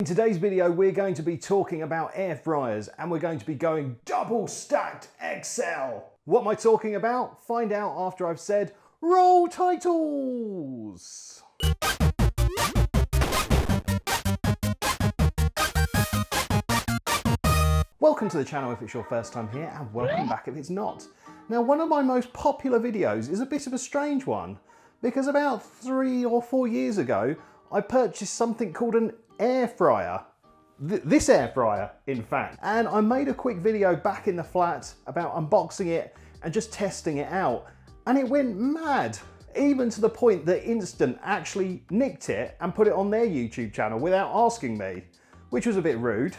In today's video, we're going to be talking about air fryers and we're going to be going double stacked XL. What am I talking about? Find out after I've said roll titles. Welcome to the channel if it's your first time here, and welcome back if it's not. Now, one of my most popular videos is a bit of a strange one because about 3 or 4 years ago, I purchased something called an air fryer. This air fryer, in fact. And I made a quick video back in the flat about unboxing it and just testing it out. And it went mad, even to the point that Instant actually nicked it and put it on their YouTube channel without asking me, which was a bit rude.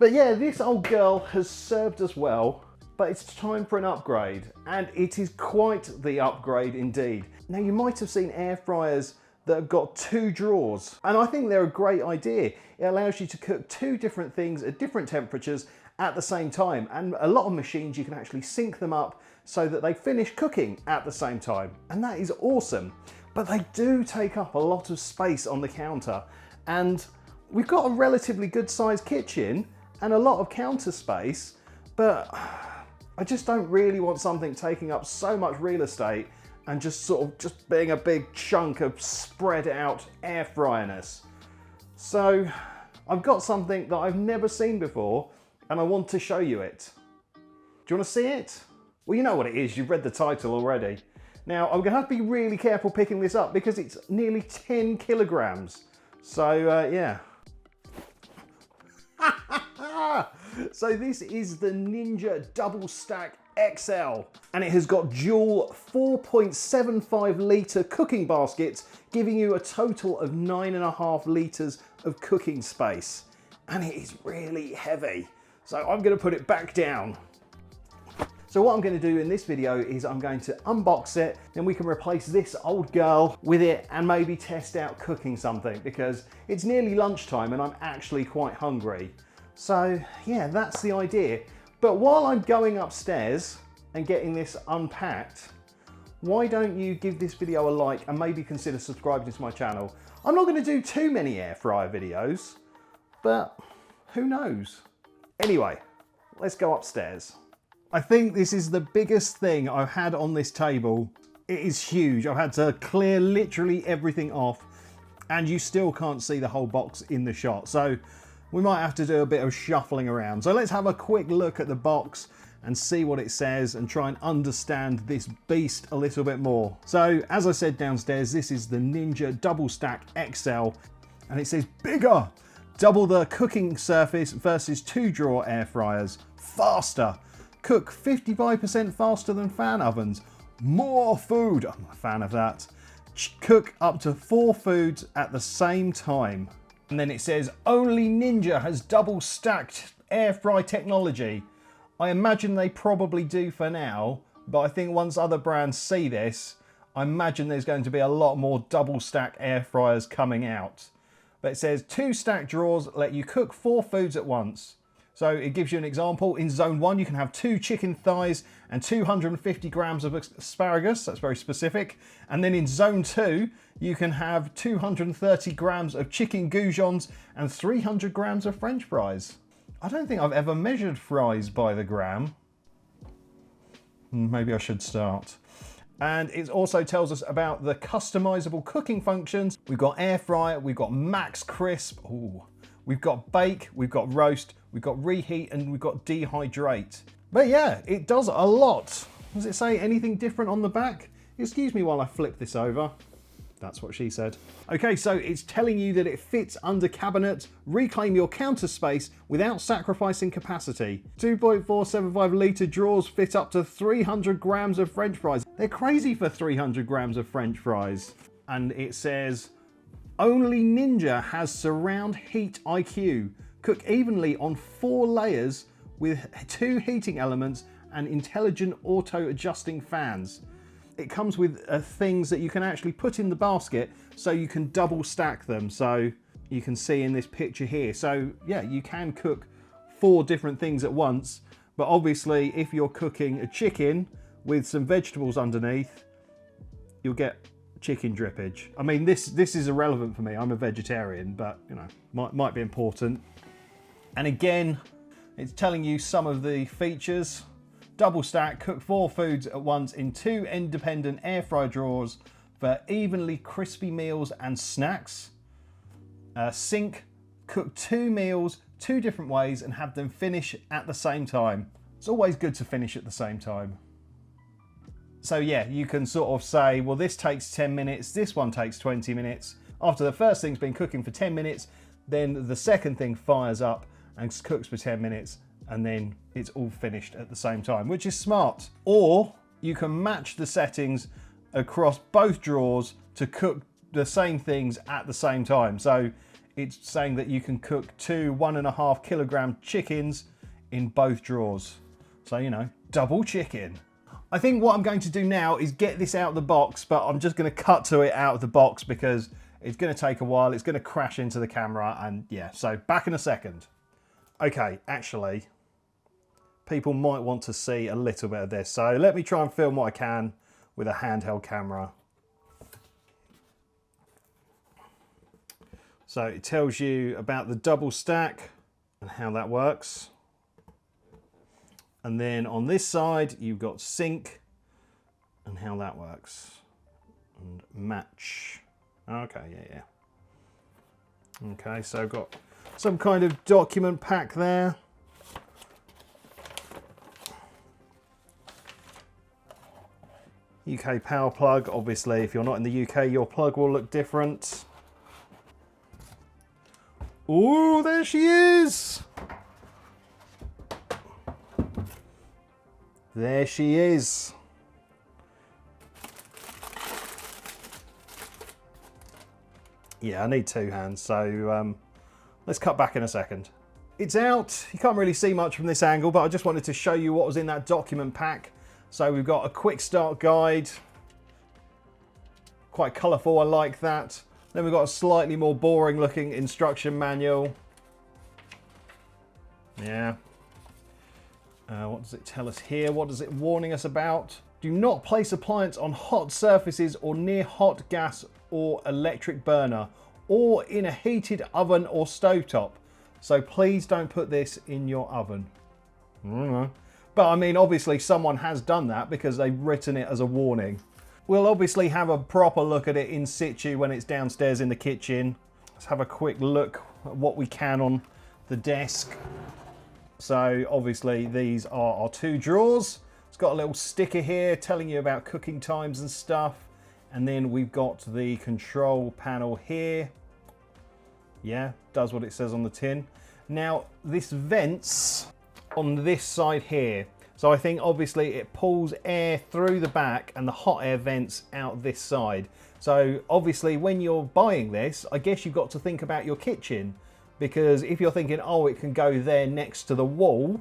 But yeah, this old girl has served us well, but it's time for an upgrade, and it is quite the upgrade indeed. Now, you might have seen air fryers that have got 2 drawers, and I think they're a great idea. It allows you to cook 2 different things at different temperatures at the same time, and a lot of machines you can actually sync them up so that they finish cooking at the same time, and that is awesome. But they do take up a lot of space on the counter, and we've got a relatively good sized kitchen and a lot of counter space, but I just don't really want something taking up so much real estate and just being a big chunk of spread out air fryerness. So I've got something that I've never seen before and I want to show you it. Do you want to see it? Well, you know what it is, you've read the title already. Now, I'm gonna have to be really careful picking this up because it's nearly 10 kilograms. So yeah. So this is the Ninja Double Stack XL, and it has got dual 4.75 litre cooking baskets, giving you a total of 9.5 litres of cooking space. And it is really heavy. So I'm going to put it back down. So what I'm going to do in this video is I'm going to unbox it, then we can replace this old girl with it and maybe test out cooking something, because it's nearly lunchtime and I'm actually quite hungry. So yeah, that's the idea. But while I'm going upstairs and getting this unpacked, why don't you give this video a like and maybe consider subscribing to my channel? I'm not going to do too many air fryer videos, but who knows? Anyway, let's go upstairs. I think this is the biggest thing I've had on this table. It is huge. I've had to clear literally everything off, and you still can't see the whole box in the shot. So we might have to do a bit of shuffling around. So let's have a quick look at the box and see what it says and try and understand this beast a little bit more. So as I said downstairs, this is the Ninja Double Stack XL, and it says bigger, double the cooking surface versus 2 drawer air fryers, faster, cook 55% faster than fan ovens, more food, I'm a fan of that, cook up to 4 foods at the same time. And then it says, only Ninja has double stacked air fry technology. I imagine they probably do for now, but I think once other brands see this, I imagine there's going to be a lot more double stack air fryers coming out. But it says 2 stacked drawers let you cook 4 foods at once. So it gives you an example. In zone 1, you can have 2 chicken thighs and 250 grams of asparagus. That's very specific. And then in zone 2, you can have 230 grams of chicken goujons and 300 grams of French fries. I don't think I've ever measured fries by the gram. Maybe I should start. And it also tells us about the customizable cooking functions. We've got air fry, we've got max crisp, ooh. We've got bake, we've got roast, we've got reheat, and we've got dehydrate. But yeah, it does a lot. Does it say anything different on the back? Excuse me while I flip this over. That's what she said. Okay, so it's telling you that it fits under cabinet, reclaim your counter space without sacrificing capacity. 2.475 litre drawers fit up to 300 grams of French fries. They're crazy for 300 grams of French fries. And it says, only Ninja has surround heat IQ. Cook evenly on 4 layers with 2 heating elements and intelligent auto-adjusting fans. It comes with things that you can actually put in the basket so you can double stack them. So you can see in this picture here. So yeah, you can cook 4 different things at once. But obviously, if you're cooking a chicken with some vegetables underneath, you'll get chicken drippage. I mean, this is irrelevant for me. I'm a vegetarian, but you know, might be important. And again, it's telling you some of the features. Double stack, cook 4 foods at once in 2 independent air fry drawers for evenly crispy meals and snacks. Sync, cook 2 meals 2 different ways and have them finish at the same time. It's always good to finish at the same time. So yeah, you can sort of say, well, this takes 10 minutes, this one takes 20 minutes. After the first thing's been cooking for 10 minutes, then the second thing fires up and cooks for 10 minutes, and then it's all finished at the same time, which is smart. Or you can match the settings across both drawers to cook the same things at the same time. So it's saying that you can cook 2 1.5 kilogram chickens in both drawers. So, you know, double chicken. I think what I'm going to do now is get this out of the box, but I'm just going to cut to it out of the box because it's going to take a while. It's going to crash into the camera, and yeah, so back in a second. Okay, actually, people might want to see a little bit of this. So let me try and film what I can with a handheld camera. So it tells you about the double stack and how that works. And then on this side, you've got sync and how that works. And match. Okay, yeah. Okay, so I've got some kind of document pack there. UK power plug. Obviously, if you're not in the UK, your plug will look different. Oh, there she is. There she is. Yeah, I need 2 hands, so let's cut back in a second. It's out. You can't really see much from this angle, but I just wanted to show you what was in that document pack. So we've got a quick start guide. Quite colourful, I like that. Then we've got a slightly more boring looking instruction manual. Yeah. What does it tell us here? What is it warning us about? Do not place appliance on hot surfaces or near hot gas or electric burner or in a heated oven or stovetop. So please don't put this in your oven. But I mean, obviously someone has done that because they've written it as a warning. We'll obviously have a proper look at it in situ when it's downstairs in the kitchen. Let's have a quick look at what we can on the desk. So obviously these are our 2 drawers. It's got a little sticker here telling you about cooking times and stuff. And then we've got the control panel here. Yeah, does what it says on the tin. Now this vents on this side here. So I think obviously it pulls air through the back and the hot air vents out this side. So obviously when you're buying this, I guess you've got to think about your kitchen. Because if you're thinking, oh, it can go there next to the wall,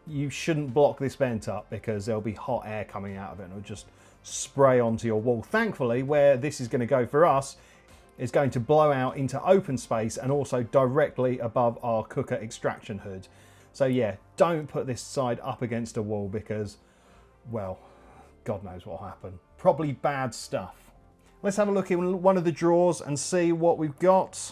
you shouldn't block this vent up because there'll be hot air coming out of it and it'll just spray onto your wall. Thankfully, where this is going to go for us is going to blow out into open space and also directly above our cooker extraction hood. So yeah, don't put this side up against a wall because, well, God knows what will happen. Probably bad stuff. Let's have a look in one of the drawers and see what we've got.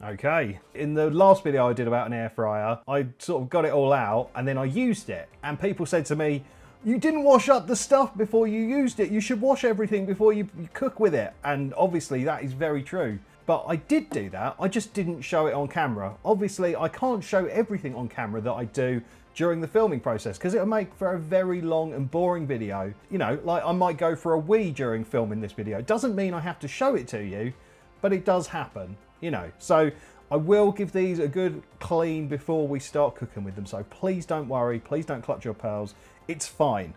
Okay, in the last video I did about an air fryer, I sort of got it all out and then I used it. And people said to me, you didn't wash up the stuff before you used it. You should wash everything before you cook with it. And obviously that is very true. But I did do that, I just didn't show it on camera. Obviously I can't show everything on camera that I do during the filming process because it'll make for a very long and boring video. You know, like I might go for a wee during filming this video. It doesn't mean I have to show it to you, but it does happen. You know, so I will give these a good clean before we start cooking with them. So please don't worry, please don't clutch your pearls. It's fine.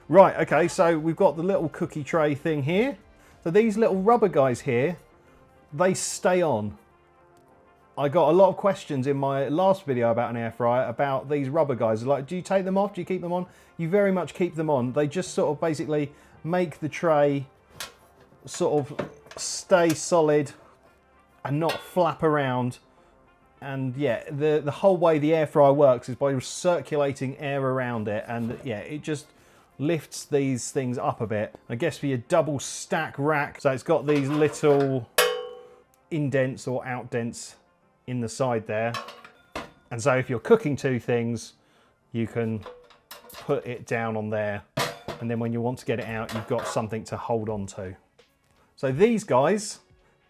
Right, okay, so we've got the little cookie tray thing here. So these little rubber guys here, they stay on. I got a lot of questions in my last video about an air fryer about these rubber guys. Like, do you take them off? Do you keep them on? You very much keep them on. They just sort of basically make the tray sort of stay solid and not flap around. And yeah, the whole way the air fryer works is by circulating air around it, and yeah, it just lifts these things up a bit. I guess for your double stack rack, so it's got these little indents or outdents in the side there. And so if you're cooking two things, you can put it down on there. And then when you want to get it out, you've got something to hold on to. So these guys,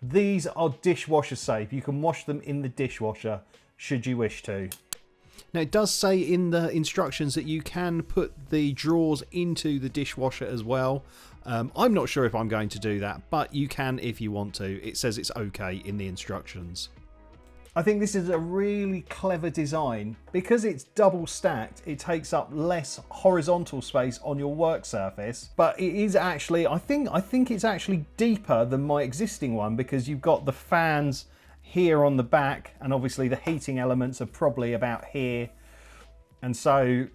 these are dishwasher safe. You can wash them in the dishwasher should you wish to. Now it does say in the instructions that you can put the drawers into the dishwasher as well. I'm not sure if I'm going to do that, but you can if you want to. It says it's okay in the instructions. I think this is a really clever design. Because it's double stacked, it takes up less horizontal space on your work surface, but it is actually, I think it's actually deeper than my existing one, because you've got the fans here on the back, and obviously the heating elements are probably about here. And so,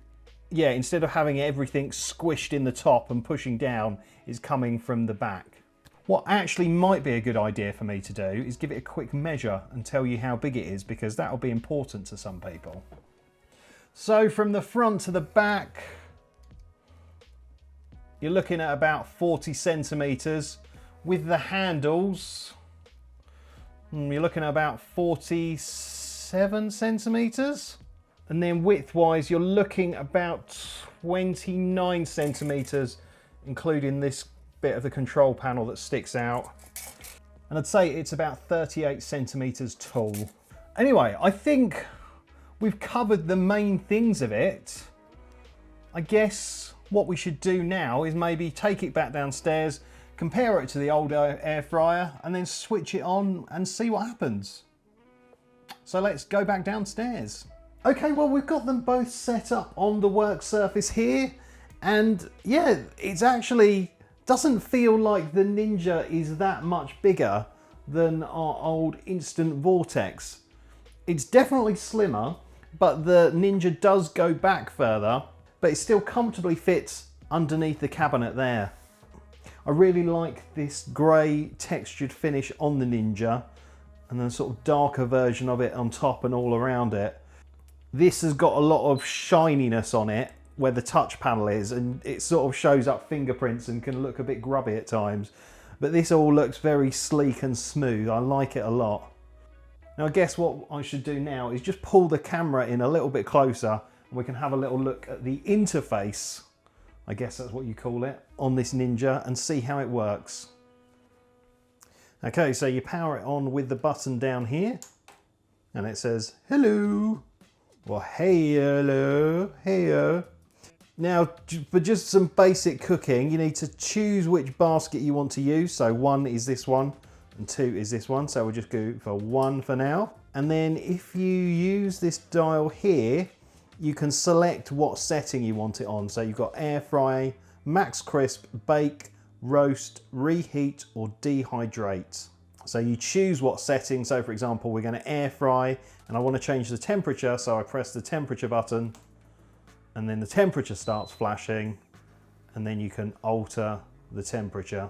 yeah, instead of having everything squished in the top and pushing down, it's coming from the back. What actually might be a good idea for me to do is give it a quick measure and tell you how big it is, because that'll be important to some people. So from the front to the back, you're looking at about 40 centimeters. With the handles, you're looking at about 47 centimeters. And then width-wise, you're looking about 29 centimeters, including this bit of the control panel that sticks out. And I'd say it's about 38 centimeters tall. Anyway, I think we've covered the main things of it. I guess what we should do now is maybe take it back downstairs, compare it to the old air fryer, and then switch it on and see what happens. So let's go back downstairs. Okay, well, we've got them both set up on the work surface here. And yeah, it's actually doesn't feel like the Ninja is that much bigger than our old Instant Vortex. It's definitely slimmer, but the Ninja does go back further, but it still comfortably fits underneath the cabinet there. I really like this grey textured finish on the Ninja, and then a sort of darker version of it on top and all around it. This has got a lot of shininess on it where the touch panel is, and it sort of shows up fingerprints and can look a bit grubby at times. But this all looks very sleek and smooth. I like it a lot. Now I guess what I should do now is just pull the camera in a little bit closer, and we can have a little look at the interface, I guess that's what you call it, on this Ninja, and see how it works. Okay, so you power it on with the button down here, and it says hello, or hey hello, heyo. Now, for just some basic cooking, you need to choose which basket you want to use. So 1 is this one and 2 is this one. So we'll just go for 1 for now. And then if you use this dial here, you can select what setting you want it on. So you've got air fry, max crisp, bake, roast, reheat, or dehydrate. So you choose what setting. So for example, we're going to air fry and I want to change the temperature. So I press the temperature button, and then the temperature starts flashing, and then you can alter the temperature.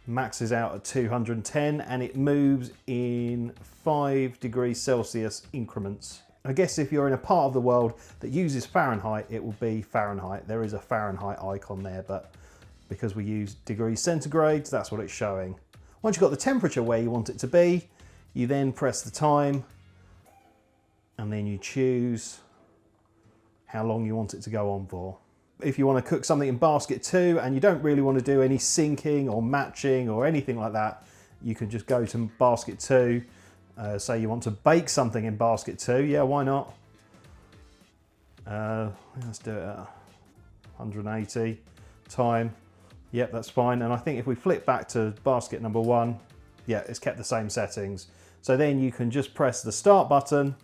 Maxes out at 210, and it moves in 5 degrees Celsius increments. I guess if you're in a part of the world that uses Fahrenheit, it will be Fahrenheit. There is a Fahrenheit icon there, but because we use degrees centigrade, that's what it's showing. Once you've got the temperature where you want it to be, you then press the time, and then you choose how long you want it to go on for. If you want to cook something in basket 2 and you don't really want to do any syncing or matching or anything like that, you can just go to basket 2. Say you want to bake something in basket 2, yeah, why not? Let's do it at 180 time. Yep, that's fine. And I think if we flip back to basket number 1, yeah, it's kept the same settings. So then you can just press the start button.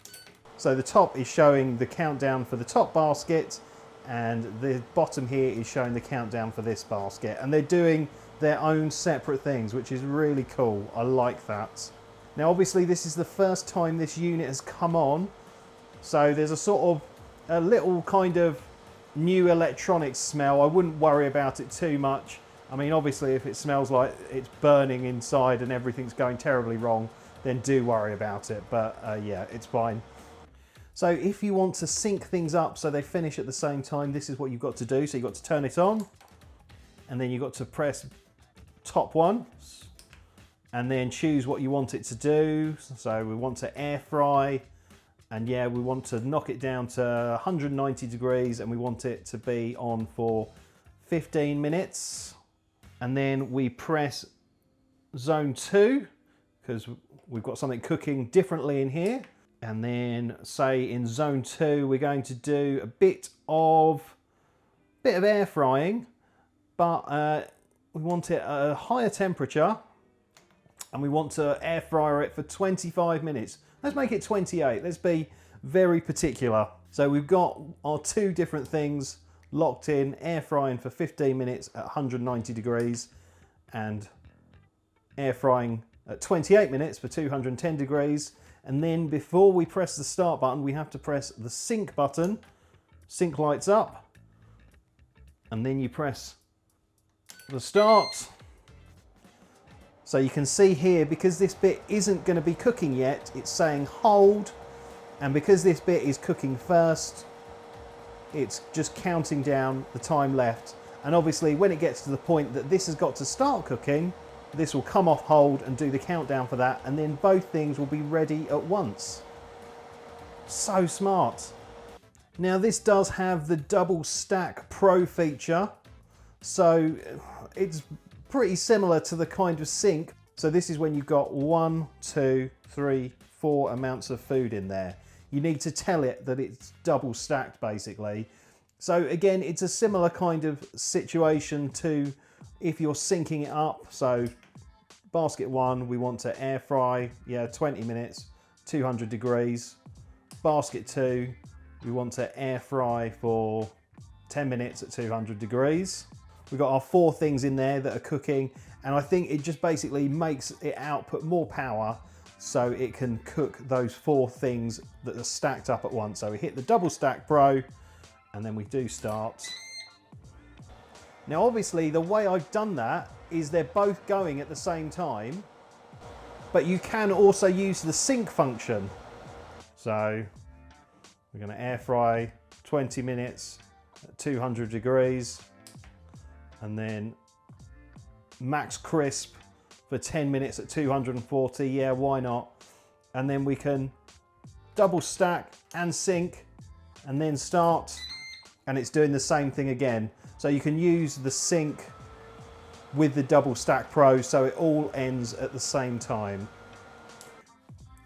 So the top is showing the countdown for the top basket, and the bottom here is showing the countdown for this basket. And they're doing their own separate things, which is really cool. I like that. Now obviously this is the first time this unit has come on, so there's a sort of a little kind of new electronics smell. I wouldn't worry about it too much. I mean, obviously if it smells like it's burning inside and everything's going terribly wrong, then do worry about it, but yeah, it's fine. So if you want to sync things up so they finish at the same time, this is what you've got to do. So you've got to turn it on, and then you've got to press top one, and then choose what you want it to do. So we want to air fry, and yeah, we want to knock it down to 190 degrees, and we want it to be on for 15 minutes. And then we press zone 2, because we've got something cooking differently in here. And then say in zone 2, we're going to do a bit of air frying, but we want it at a higher temperature, and we want to air fryer it for 25 minutes. Let's make it 28. Let's be very particular. So we've got our 2 different things locked in, air frying for 15 minutes at 190 degrees and air frying at 28 minutes for 210 degrees. And then before we press the start button, we have to press the sync button. Sync lights up, and then you press the start. So you can see here, because this bit isn't going to be cooking yet, it's saying hold, and because this bit is cooking first, it's just counting down the time left. And obviously when it gets to the point that this has got to start cooking, this will come off hold and do the countdown for that, and then both things will be ready at once. So smart. Now this does have the double stack pro feature, so it's pretty similar to the kind of sink. So this is when you've got 1, 2, 3, 4 amounts of food in there. You need to tell it that it's double stacked basically. So again, it's a similar kind of situation to if you're syncing it up. So basket 1, we want to air fry, 20 minutes, 200 degrees. Basket 2, we want to air fry for 10 minutes at 200 degrees. We've got our 4 things in there that are cooking, and I think it just basically makes it output more power so it can cook those 4 things that are stacked up at once. So we hit the double stack pro, and then we do start. Now obviously the way I've done that is they're both going at the same time, but you can also use the sync function. So we're going to air fry 20 minutes at 200 degrees, and then max crisp for 10 minutes at 240. Yeah, why not? And then we can double stack and sync and then start, and it's doing the same thing again. So you can use the sync with the double stack pro so it all ends at the same time.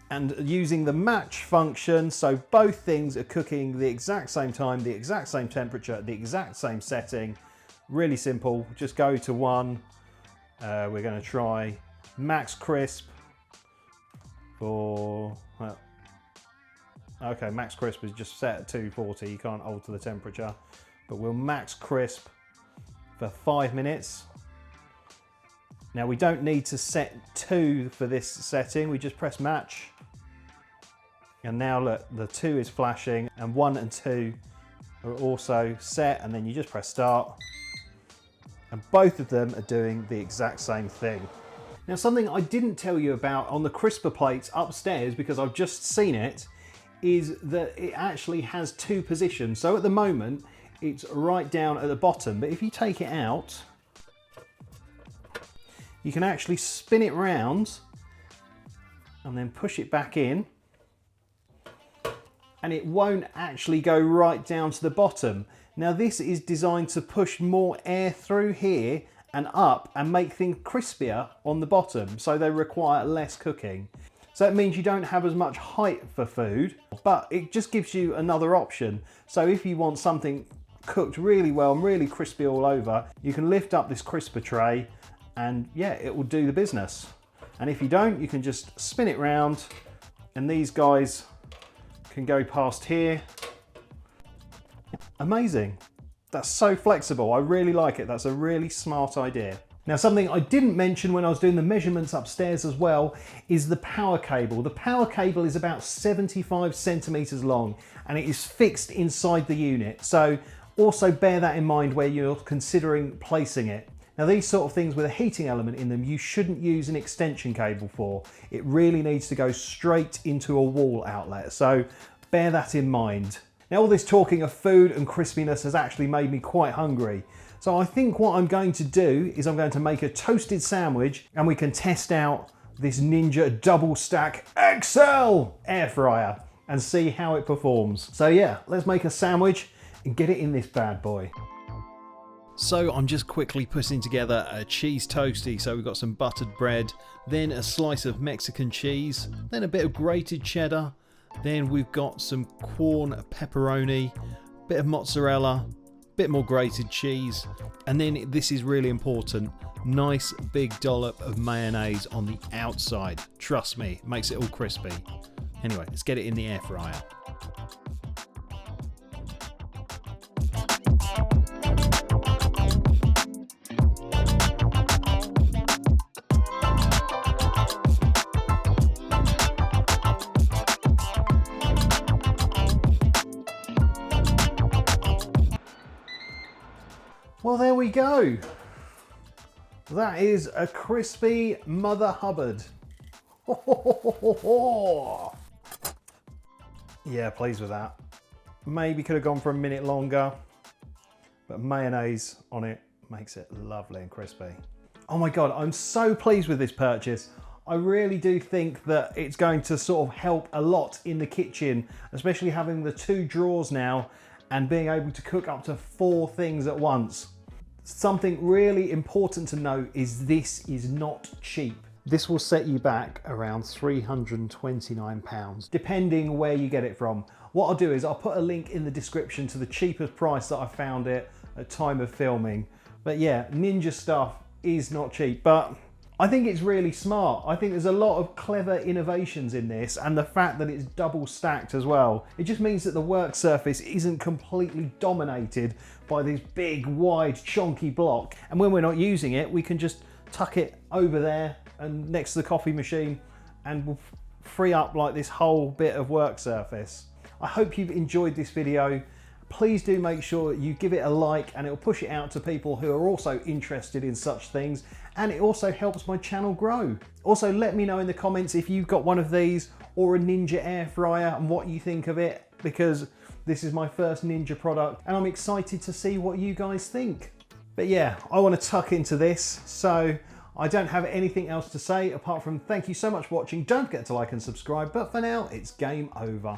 And using the match function, so both things are cooking the exact same time, the exact same temperature, the exact same setting. Really simple. Just go to 1. We're going to try max crisp for, well, okay, max crisp is just set at 240. You can't alter the temperature, but we'll max crisp for 5 minutes. Now we don't need to set 2 for this setting. We just press match. And now look, the 2 is flashing, and 1 and 2 are also set, and then you just press start. And both of them are doing the exact same thing. Now something I didn't tell you about on the crisper plates upstairs, because I've just seen it, is that it actually has 2 positions. So at the moment, it's right down at the bottom, but if you take it out, you can actually spin it round and then push it back in, and it won't actually go right down to the bottom. Now this is designed to push more air through here and up and make things crispier on the bottom, so they require less cooking. So it means you don't have as much height for food, but it just gives you another option. So if you want something cooked really well and really crispy all over, you can lift up this crisper tray and yeah, it will do the business. And if you don't, you can just spin it round, and these guys can go past here. Amazing. That's so flexible. I really like it. That's a really smart idea. Now something I didn't mention when I was doing the measurements upstairs as well is the power cable. The power cable is about 75 centimeters long, and it is fixed inside the unit. So also bear that in mind where you're considering placing it. Now these sort of things with a heating element in them, you shouldn't use an extension cable for. It really needs to go straight into a wall outlet. So bear that in mind. Now, all this talking of food and crispiness has actually made me quite hungry. So I think what I'm going to do is I'm going to make a toasted sandwich and we can test out this Ninja Double Stack XL air fryer and see how it performs. So yeah, let's make a sandwich and get it in this bad boy. So I'm just quickly putting together a cheese toastie. So we've got some buttered bread, then a slice of Mexican cheese, then a bit of grated cheddar, then we've got some corn pepperoni, bit of mozzarella, bit more grated cheese, and then this is really important, nice big dollop of mayonnaise on the outside. Trust me, it makes it all crispy. Anyway, let's get it in the air fryer. Well, there we go. That is a crispy Mother Hubbard. Yeah, pleased with that. Maybe could have gone for a minute longer, but mayonnaise on it makes it lovely and crispy. Oh my God, I'm so pleased with this purchase. I really do think that it's going to sort of help a lot in the kitchen, especially having the 2 drawers now and being able to cook up to 4 things at once. Something really important to note is this is not cheap. This will set you back around £329, depending where you get it from. What I'll do is I'll put a link in the description to the cheapest price that I found it at time of filming. But yeah, Ninja stuff is not cheap, but I think it's really smart. I think there's a lot of clever innovations in this, and the fact that it's double stacked as well. It just means that the work surface isn't completely dominated by this big, wide, chonky block. And when we're not using it, we can just tuck it over there and next to the coffee machine, and we'll free up like this whole bit of work surface. I hope you've enjoyed this video. Please do make sure you give it a like, and it'll push it out to people who are also interested in such things, and it also helps my channel grow. Also, let me know in the comments if you've got one of these or a Ninja air fryer and what you think of it, because this is my first Ninja product and I'm excited to see what you guys think. But yeah, I want to tuck into this, so I don't have anything else to say apart from thank you so much for watching. Don't forget to like and subscribe, but for now, it's game over.